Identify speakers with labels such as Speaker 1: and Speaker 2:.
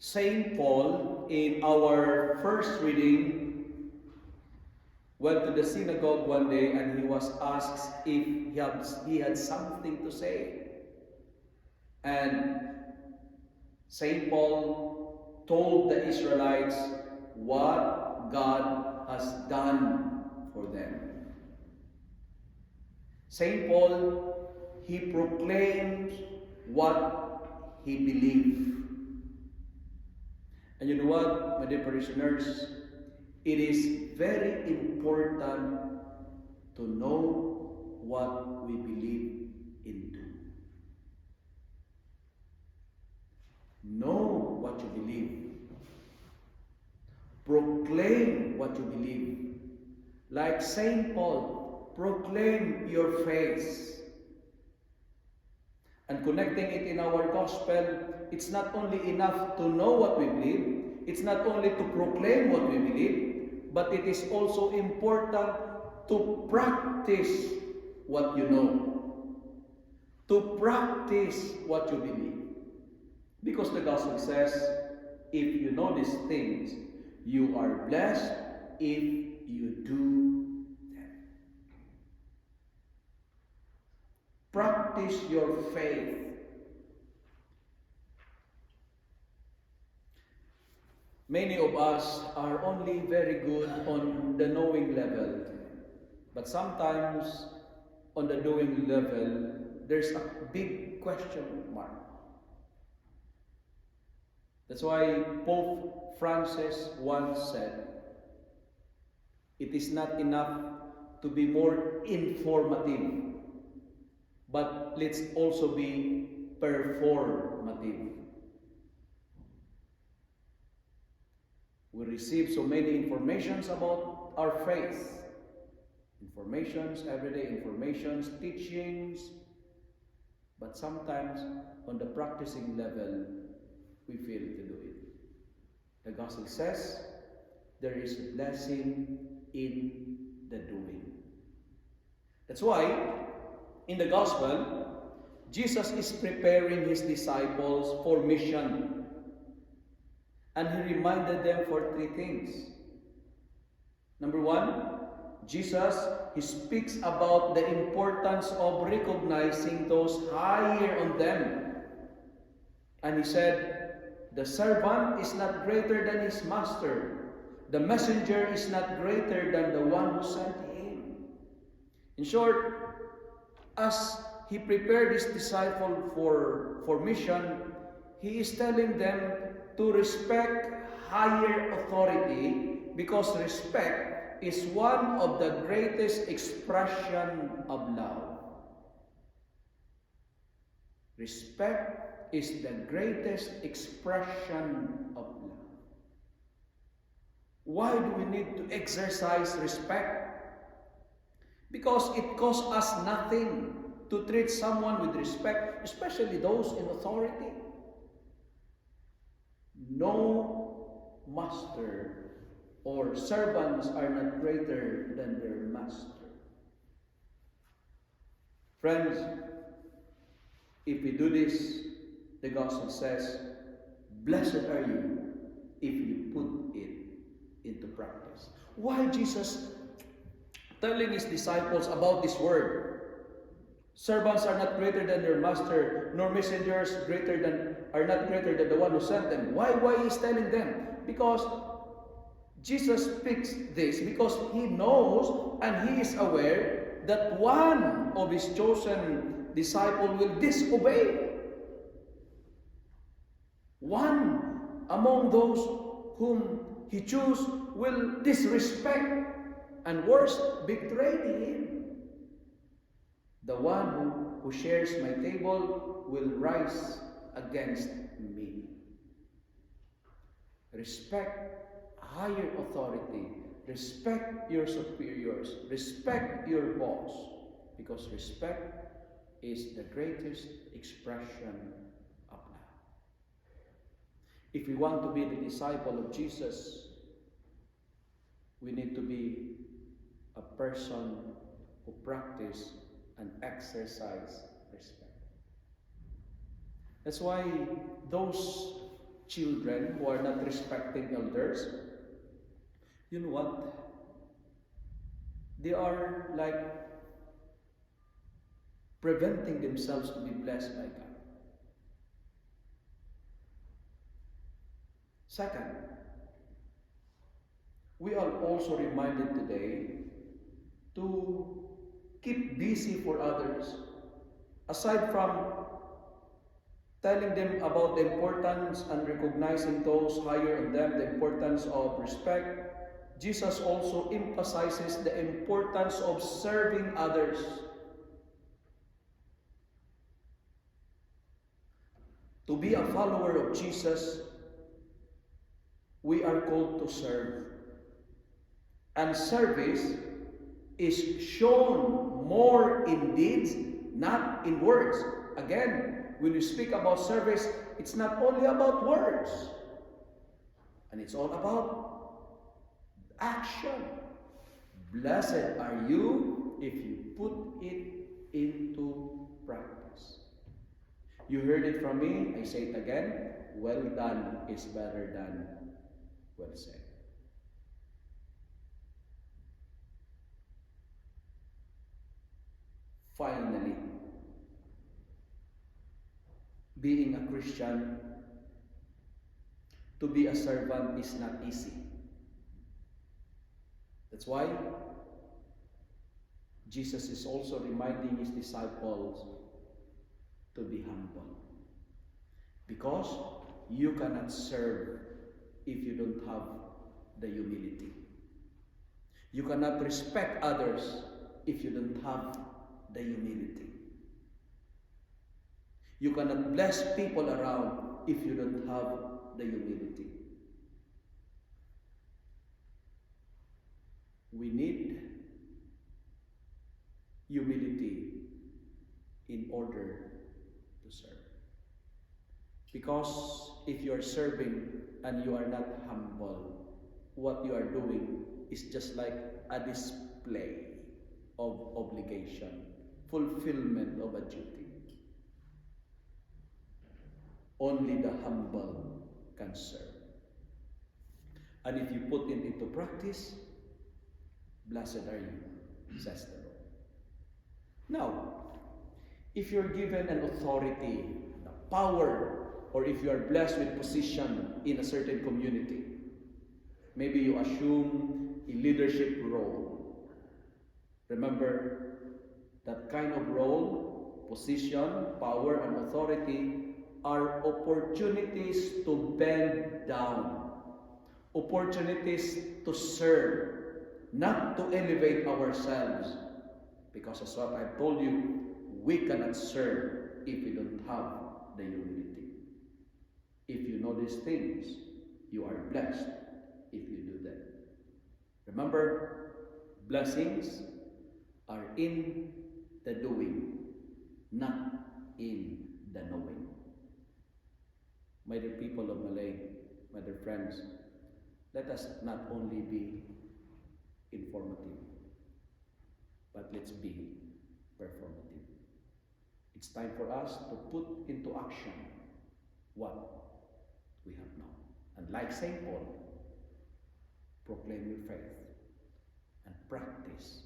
Speaker 1: Saint Paul, in our first reading, went to the synagogue one day and he was asked if he had something to say. And Saint Paul told the Israelites what God has done for them. Saint Paul, he proclaimed what he believed. And you know what, my dear parishioners? It is very important to know what we believe into. Know what you believe. Proclaim what you believe. Like Saint Paul, proclaim your faith. And connecting it in our gospel, it's not only enough to know what we believe, it's not only to proclaim what we believe, but it is also important to practice what you know. To practice what you believe. Because the gospel says, if you know these things, you are blessed if you do them. Practice your faith. Many of us are only very good on the knowing level, but sometimes on the doing level, there's a big question mark. That's why Pope Francis once said, it is not enough to be more informative, but let's also be performative. We receive so many informations about our faith. Informations, everyday informations, teachings. But sometimes on the practicing level, we fail to do it. The gospel says there is a blessing in the doing. That's why in the gospel, Jesus is preparing his disciples for mission. And he reminded them for three things. Number one, Jesus, he speaks about the importance of recognizing those higher on them. And he said, the servant is not greater than his master. The messenger is not greater than the one who sent him. In short, as he prepared his disciple for mission, he is telling them to respect higher authority, because respect is one of the greatest expression of love. Respect is the greatest expression of love. Why do we need to exercise respect? Because it costs us nothing to treat someone with respect, especially those in authority. No master or servants are not greater than their master. Friends, if we do this, the gospel says, blessed are you if you put it into practice. Why Jesus telling his disciples about this word? Servants are not greater than their master, nor messengers are not greater than the one who sent them. Why he's telling them? Because Jesus speaks this because he knows and he is aware that one of his chosen disciple will disobey. One among those whom he chose will disrespect and worse, betray him. The one who shares my table will rise against me. Respect higher authority. Respect your superiors. Respect your boss. Because respect is the greatest expression of love. If we want to be the disciple of Jesus, we need to be a person who practice and exercise respect. That's why those children who are not respecting elders, you know what? They are like preventing themselves to be blessed by God. Second, we are also reminded today to keep busy for others. Aside from telling them about the importance and recognizing those higher than them, the importance of respect, Jesus also emphasizes the importance of serving others. To be a follower of Jesus, we are called to serve. And service is shown more in deeds, not in words. Again, when you speak about service, it's not only about words. And it's all about action. Blessed are you if you put it into practice. You heard it from me, I say it again. Well done is better than well said. Finally, being a Christian, to be a servant is not easy. That's why Jesus is also reminding his disciples to be humble. Because you cannot serve if you don't have the humility. You cannot respect others if you don't have the humility. You cannot bless people around if you don't have the humility. We need humility in order to serve. Because if you are serving and you are not humble, what you are doing is just like a display of obligation, fulfillment of a duty. Only the humble can serve. And if you put it into practice, blessed are you, says the Lord. Now, if you're given an authority, the power, or if you are blessed with position in a certain community, maybe you assume a leadership role. Remember, that kind of role, position, power, and authority are opportunities to bend down, opportunities to serve, not to elevate ourselves. Because as what I've told you, we cannot serve if we don't have the humility. If you know these things, you are blessed if you do them. Remember, blessings are in the doing, not in the knowing. My dear people of Malay, my dear friends, let us not only be informative, but let's be performative. It's time for us to put into action what we have known. And like St. Paul, proclaim your faith and practice